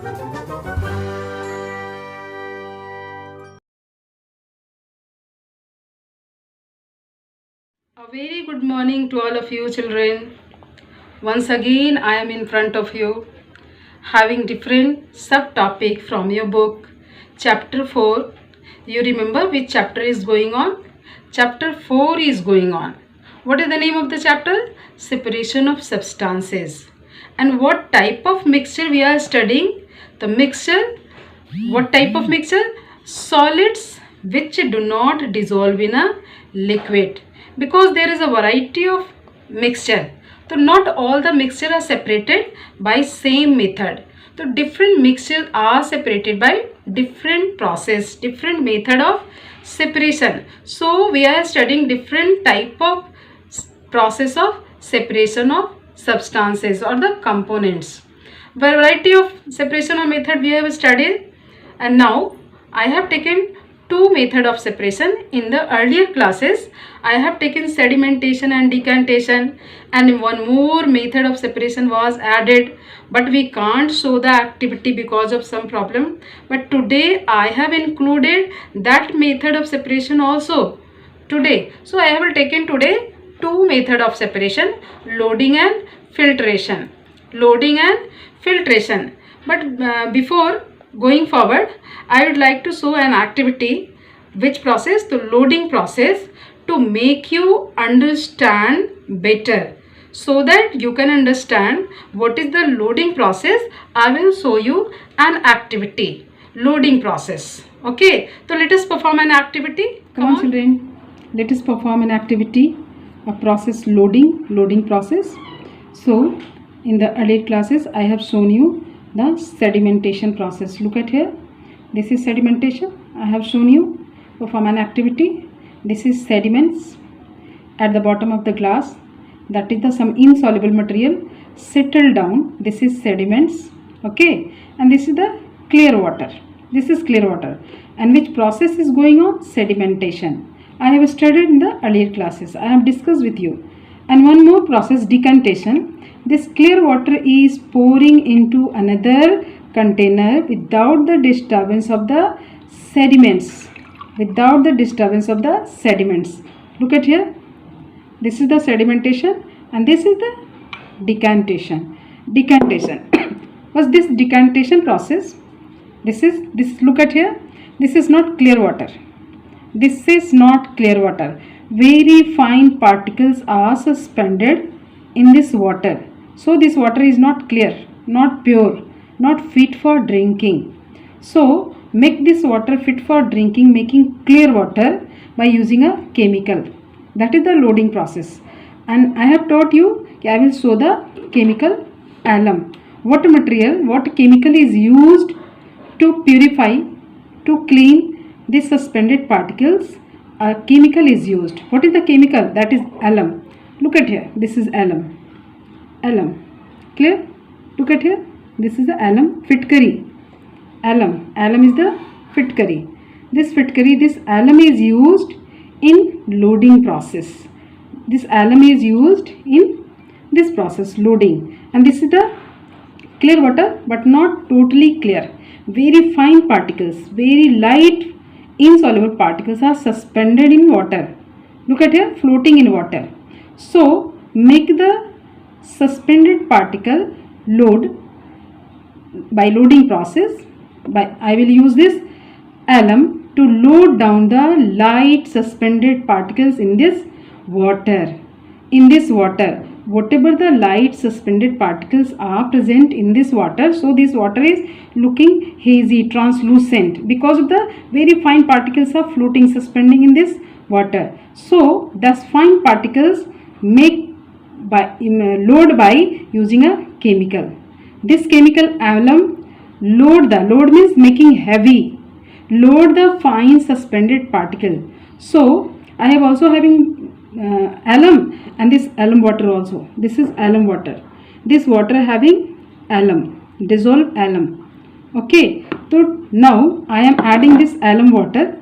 A very good morning to all of you children. Once again I am in front of you having different subtopic from your book chapter 4. You remember which chapter is going on? Chapter 4 is going on. What is the name of the chapter? Separation of substances. And what type of mixture we are studying? The mixture. What type of mixture? Solids which do not dissolve in a liquid, because there is a variety of mixture. So not all the mixture are separated by same method. So different mixtures are separated by different process, different method of separation. So we are studying different type of process of separation of substances or the components. Variety of separation or method we have studied, and now I have taken two method of separation. In the earlier classes I have taken sedimentation and decantation, and one more method of separation was added, but we can't show the activity because of some problem. But today I have included that method of separation also today. So I have taken today two method of separation, loading and filtration. Loading and filtration. But before going forward, I would like to show an activity. Which process? The loading process, to make you understand better, so that you can understand what is the loading process. I will show you an activity, loading process. Okay, so let us perform an activity. Come on children, let us perform an activity, a process loading process. So in the earlier classes I have shown you the sedimentation process. Look at here, this is sedimentation. I have shown you. Perform an activity. This is sediments at the bottom of the glass, that is the some insoluble material settle down. This is sediments, okay, and this is the clear water. This is clear water. And which process is going on? Sedimentation. I have studied in the earlier classes, I have discussed with you. And one more process, decantation. This clear water is pouring into another container without the disturbance of the sediments. Without the disturbance of the sediments. Look at here. This is the sedimentation and this is the decantation. Decantation. What's this decantation process? This look at here. This is not clear water. This is not clear water. Very fine particles are suspended in this water. So this water is not clear, not pure, not fit for drinking. So make this water fit for drinking, making clear water by using a chemical. That is the loading process. And I have taught you, I will show the chemical alum. What material, what chemical is used to purify, to clean these suspended particles? A chemical is used. What is the chemical? That is alum. Look at here, this is alum. Alum. Clear? Look at here, this is the alum, fitkari. Alum is the fitkari. This fitkari, this alum is used in loading process. This alum is used in this process, loading. And this is the clear water, but not totally clear. Very fine particles, very light insoluble particles are suspended in water. Look at here, floating in water. So make the suspended particle load by loading process. I will use this alum to load down the light suspended particles in this water. In this water, whatever the light suspended particles are present in this water, so this water is looking hazy, translucent, because of the very fine particles are floating, suspending in this water. So thus fine particles load by using a chemical. This chemical alum load means making heavy, load the fine suspended particle. So I have also having alum and this alum water also. This is alum water. This water having alum, dissolved alum. Okay, so now I am adding this alum water.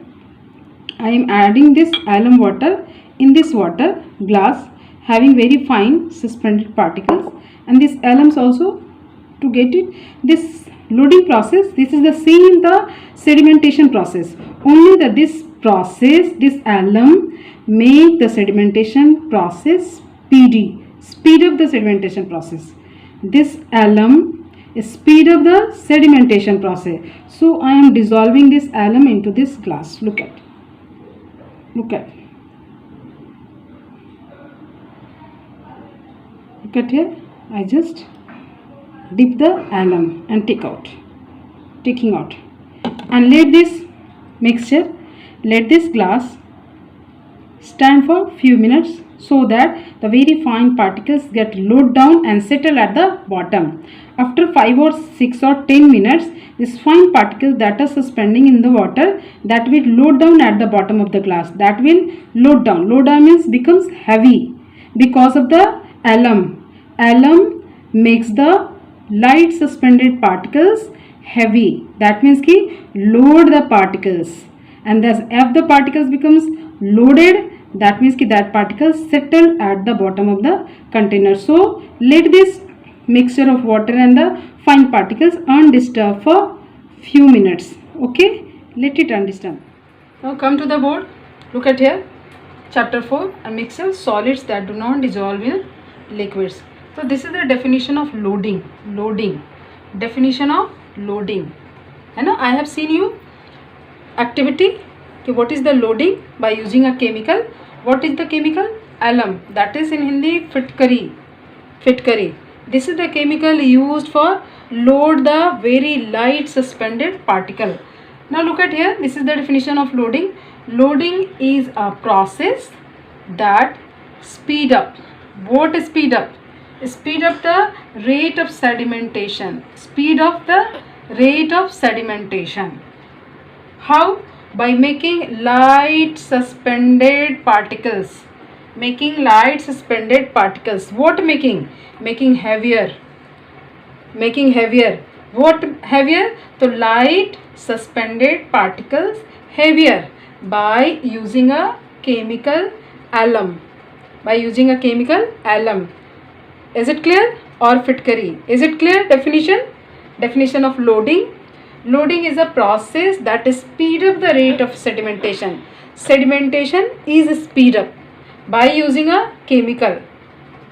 I am adding this alum water in this water glass having very fine suspended particles, and this alums also, to get it, this loading process, this is the same the sedimentation process, only that this process, this alum make the sedimentation process speed up the sedimentation process. This alum speed up the sedimentation process. So I am dissolving this alum into this glass. Look at here. I just dip the alum and taking out, and let this mixture, let this glass stand for few minutes, so that the very fine particles get lowered down and settle at the bottom. After 5 or 6 or 10 minutes, these fine particles that are suspending in the water, that will load down at the bottom of the glass. That will load down. Load down means becomes heavy because of the alum. Alum makes the light suspended particles heavy. That means ki load the particles, and thus if the particles becomes loaded, that means ki that particles settle at the bottom of the container. So let this mixture of water and the fine particles undisturbed for few minutes. Okay, let it undisturbed. Now come to the board. Look at here, chapter 4, a mixture solids that do not dissolve in liquids. So this is the definition of loading. Definition of loading. I have seen you activity. Okay, what is the loading? By using a chemical. What is the chemical? Alum. That is in Hindi fitkari. This is the chemical used for load the very light suspended particle. Now look at here. This is the definition of loading. Loading is a process that speed up. What is speed up? Speed up the rate of sedimentation. Speed up the rate of sedimentation. How? By making light suspended particles. Making light suspended particles. What making? Making heavier. Making heavier. What heavier? The light suspended particles heavier by using a chemical alum. By using a chemical alum. Is it clear? Or fitkari. Is it clear? Definition of loading. Loading is a process that speed up the rate of sedimentation. Sedimentation is speed up by using a chemical.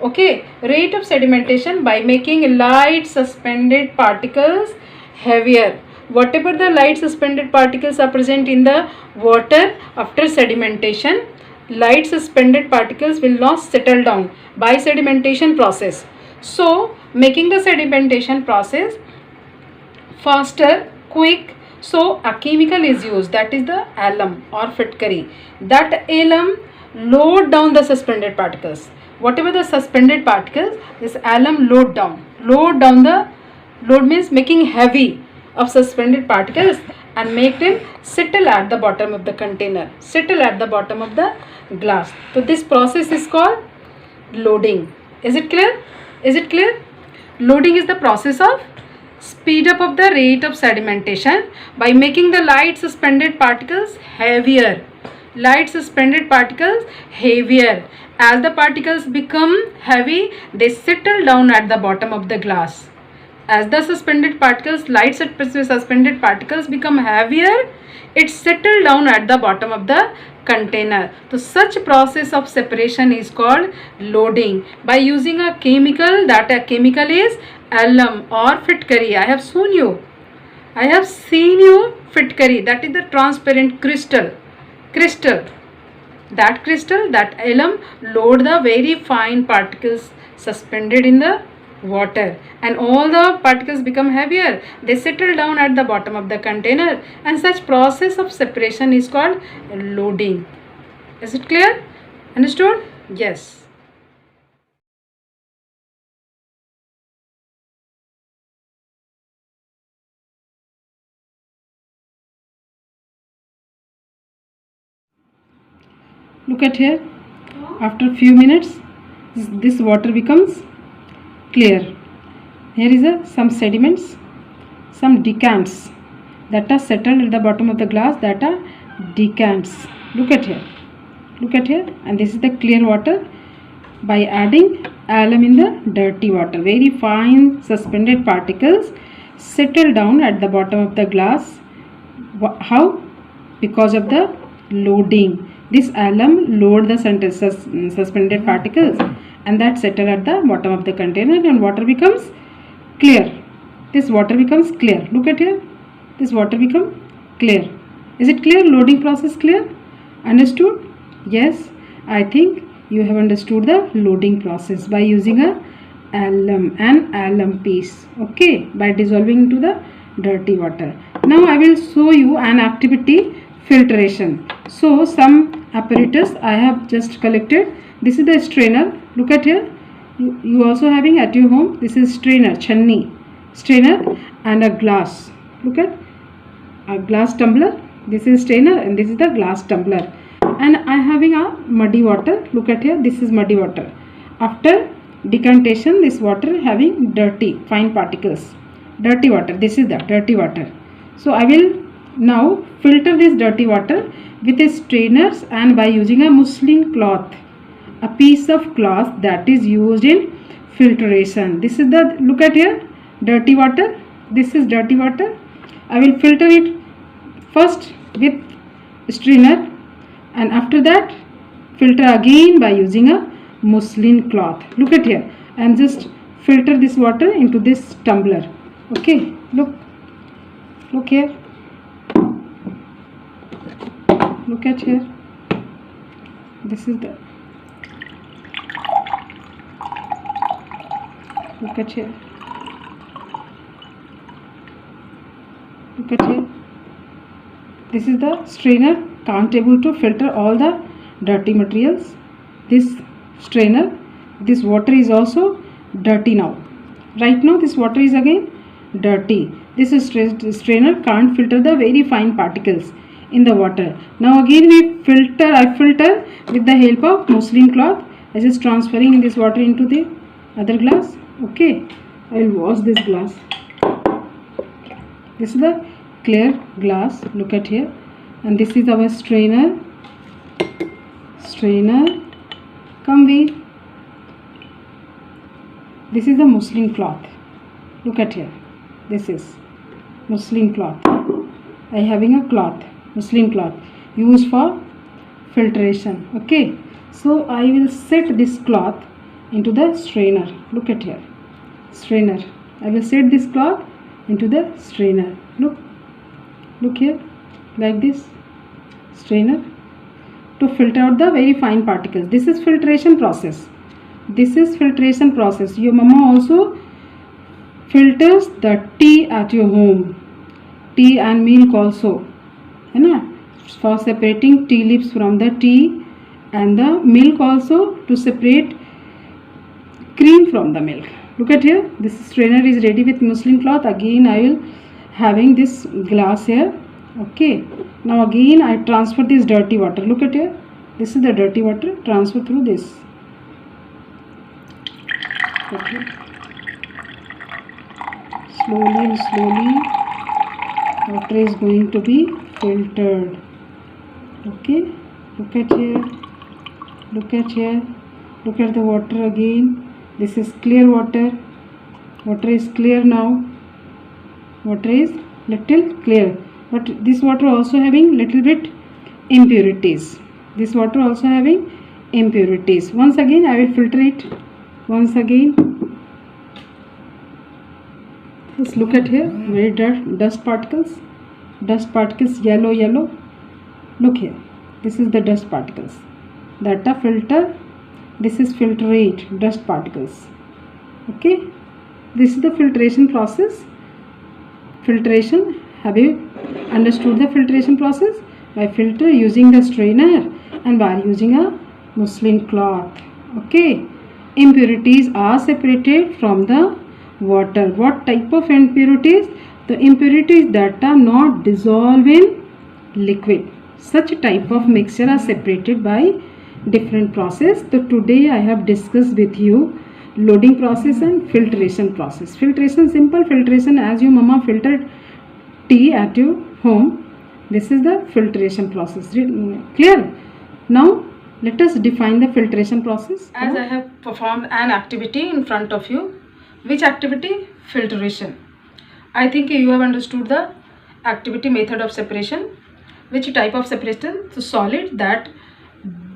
Okay, rate of sedimentation by making light suspended particles heavier. Whatever the light suspended particles are present in the water after sedimentation, light suspended particles will not settle down by sedimentation process. So making the sedimentation process faster, quick, so a chemical is used, that is the alum or fitkari. That alum load down the suspended particles. Whatever the suspended particles, this alum load down the, load means making heavy of suspended particles and make them settle at the bottom of the container, settle at the bottom of the glass. So this process is called loading. Is it clear? Is it clear? Loading is the process of speed up of the rate of sedimentation by making the light suspended particles heavier. Light suspended particles heavier. As the particles become heavy, they settle down at the bottom of the glass. As the suspended particles, light suspended particles become heavier, it settle down at the bottom of the container. So such process of separation is called loading by using a chemical. That a chemical is alum or fitkari. I have seen you fitkari. That is the transparent crystal. That crystal, that alum load the very fine particles suspended in the water, and all the particles become heavier. They settle down at the bottom of the container, and such process of separation is called loading. Is it clear? Understood? Yes. Look at here. After few minutes, this water becomes clear. Here is some sediments, some decants that are settled at the bottom of the glass, that are decants. Look at here. And this is the clear water. By adding alum in the dirty water, very fine suspended particles settle down at the bottom of the glass. How? Because of the loading. This alum load the suspended particles and that settle at the bottom of the container, and water becomes clear. This water becomes clear. Look at here. This water becomes clear. Is it clear? Loading process clear? Understood? Yes, I think you have understood the loading process by using an alum piece. Okay, by dissolving into the dirty water. Now I will show you an activity, filtration. So some apparatus I have just collected. This is the strainer. Look at here. You also having at your home. This is strainer, channi, strainer, and a glass. Look at a glass tumbler. This is strainer and this is the glass tumbler. And I having a muddy water. Look at here. This is muddy water. After decantation, this water having dirty fine particles. Dirty water. This is the dirty water. So I will now filter this dirty water with a strainers and by using a muslin cloth, a piece of cloth that is used in filtration. This is the, look at here, dirty water. This is dirty water. I will filter it first with strainer and after that filter again by using a muslin cloth. Look at here and just filter this water into this tumbler. Okay, look here, look at here. This is the, look at here, look at here. This is the strainer, can't able to filter all the dirty materials. This strainer, this water is also dirty now. Right now this water is again dirty. This is strainer can't filter the very fine particles in the water. Now again we filter, I filter with the help of muslin cloth. I just transferring this water into the other glass. Okay, I will wash this glass. This is the clear glass. Look at here, and this is our strainer. Strainer, come with. This is the muslin cloth. Look at here. This is muslin cloth. I having a cloth, muslin cloth used for filtration. Okay, so I will set this cloth into the strainer. Look at here, strainer. I will set this cloth into the strainer. Look here, like this strainer to filter out the very fine particles. This is filtration process. This is filtration process. Your mama also filters the tea at your home. Tea and milk also, for separating tea leaves from the tea, and the milk also to separate cream from the milk. Look at here. This strainer is ready with muslin cloth. Again I will having this glass here. Okay, now again I transfer this dirty water. Look at here. This is the dirty water. Transfer through this. Okay. Slowly and slowly water is going to be filtered. Okay, look at here, look at here, look at the water again. This is clear water. Water is clear now. Water is little clear, but this water also having little bit impurities. This water also having impurities. Once again I will filter it. Once again, just look at here, very dust particles, yellow. Look here, this is the dust particles that are filter. This is filtrate, dust particles. Okay, this is the filtration process. Filtration, have you understood the filtration process? By filter using the strainer and by using a muslin cloth. Okay, impurities are separated from the water. What type of impurities? The impurities that are not dissolved in liquid. Such type of mixture are separated by different process. So today I have discussed with you loading process and filtration process. Filtration, simple filtration, as your mama filtered tea at your home. This is the filtration process. Clear? Now let us define the filtration process. As I have performed an activity in front of you. Which activity? Filtration. I think you have understood the activity method of separation. Which type of separation? The solid that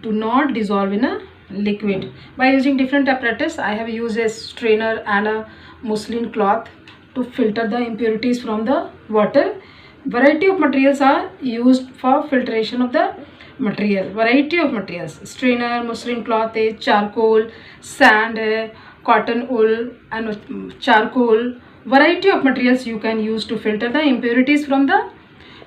do not dissolve in a liquid. By using different apparatus, I have used a strainer and a muslin cloth to filter the impurities from the water. Variety of materials are used for filtration of the material. Variety of materials: strainer, muslin cloth, charcoal, sand, cotton wool, and charcoal. Variety of materials you can use to filter the impurities from the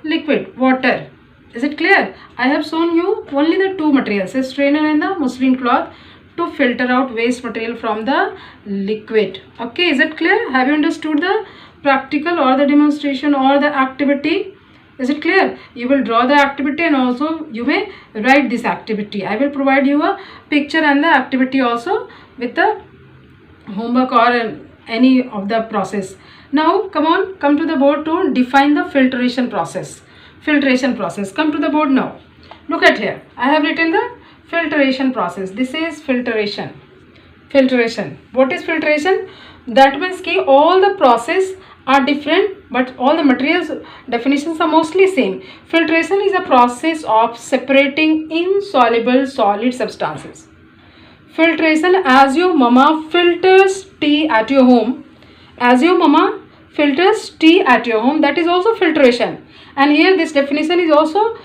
liquid water. Is it clear? I have shown you only the two materials, a strainer and the muslin cloth, to filter out waste material from the liquid. Okay, is it clear? Have you understood the practical or the demonstration or the activity? Is it clear? You will draw the activity and also you may write this activity. I will provide you a picture and the activity also with the homework or any of the process. Now come to the board to define the filtration process. Filtration process. Come to the board now. Look at here. I have written the filtration process. This is filtration. Filtration. What is filtration? That means कि all the process are different but all the materials definitions are mostly same. Filtration is a process of separating insoluble solid substances. Filtration, as your mama filters tea at your home. As your mama filters tea at your home, that is also filtration. And here this definition is also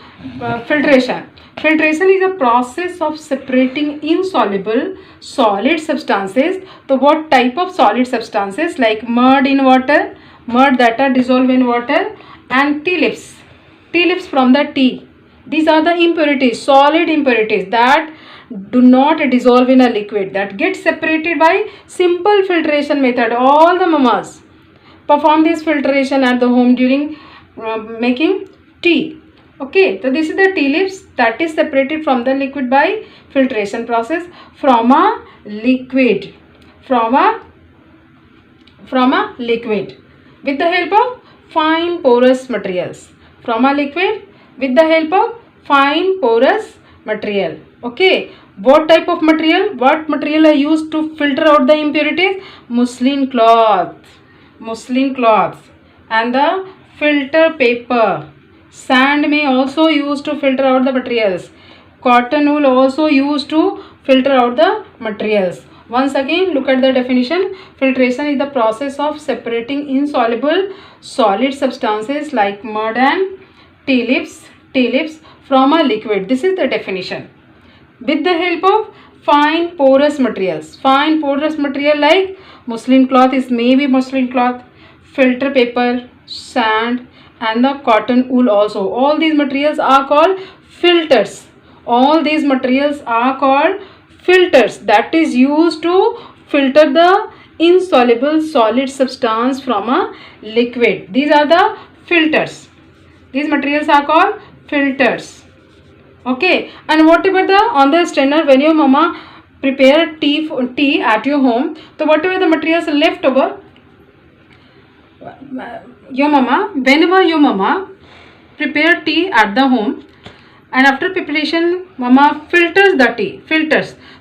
filtration. Filtration is a process of separating insoluble solid substances. So what type of solid substances? Like mud in water, mud that are dissolved in water, and tea leaves from the tea. These are the impurities, solid impurities that do not dissolve in a liquid, that get separated by simple filtration method. All the mamas perform this filtration at the home during making tea. Okay, so this is the tea leaves that is separated from the liquid by filtration process from a liquid. From a liquid with the help of fine porous materials. From a liquid with the help of fine porous material. Okay, what type of material? What material are used to filter out the impurities? Muslin cloth. Muslin cloth and the filter paper. Sand may also used to filter out the materials. Cotton wool also used to filter out the materials. Once again, look at the definition. Filtration is the process of separating insoluble solid substances like mud and tea leaves from a liquid. This is the definition. With the help of fine porous materials. Fine porous material like muslin cloth is maybe muslin cloth, filter paper, sand, and the cotton wool also. All these materials are called filters. All these materials are called filters that is used to filter the insoluble solid substance from a liquid. These are the filters. These materials are called filters. Okay, and whatever the on the strainer, when your mama prepare tea at your home, so whatever the materials left over, whenever your mama prepare tea at the home, and after preparation mama filters the tea,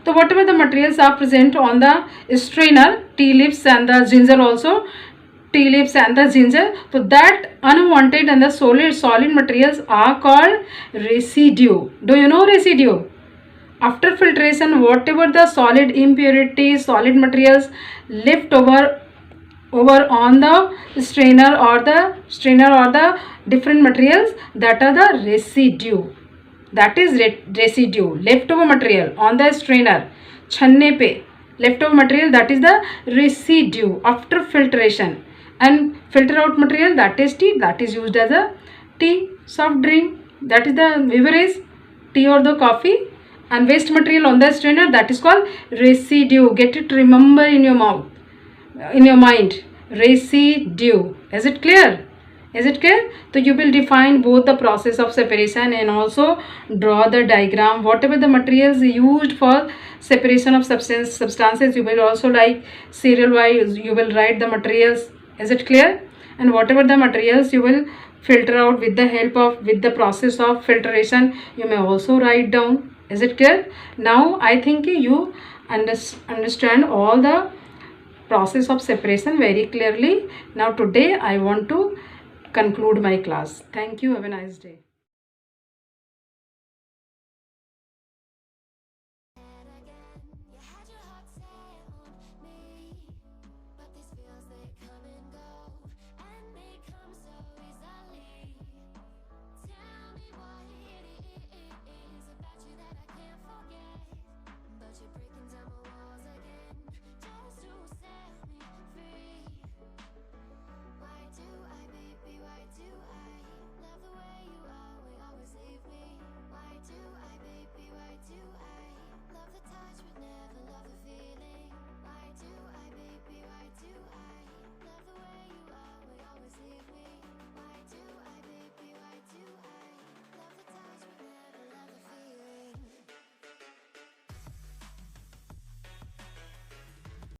so whatever the materials are present on the strainer, tea leaves and the ginger also, tea leaves and the ginger, so that unwanted and the solid materials are called residue. Do you know residue? After filtration, whatever the solid impurities, solid materials left over on the strainer or the different materials, that are the residue. That is residue, leftover material on the strainer, छन्ने पे leftover material, that is the residue after filtration. And filter out material, that is tea, that is used as a tea, soft drink, that is the beverage, tea or the coffee. And waste material on the strainer, that is called residue. Get it, remember in your mouth, in your mind, residue. Is it clear? Is it clear? So you will define both the process of separation and also draw the diagram. Whatever the materials used for separation of substances, you will also like serial wise, you will write the materials. Is it clear? And whatever the materials you will filter out with the process of filtration, you may also write down. Is it clear? Now I think you understand all the process of separation very clearly. Now today I want to conclude my class. Thank you. Have a nice day.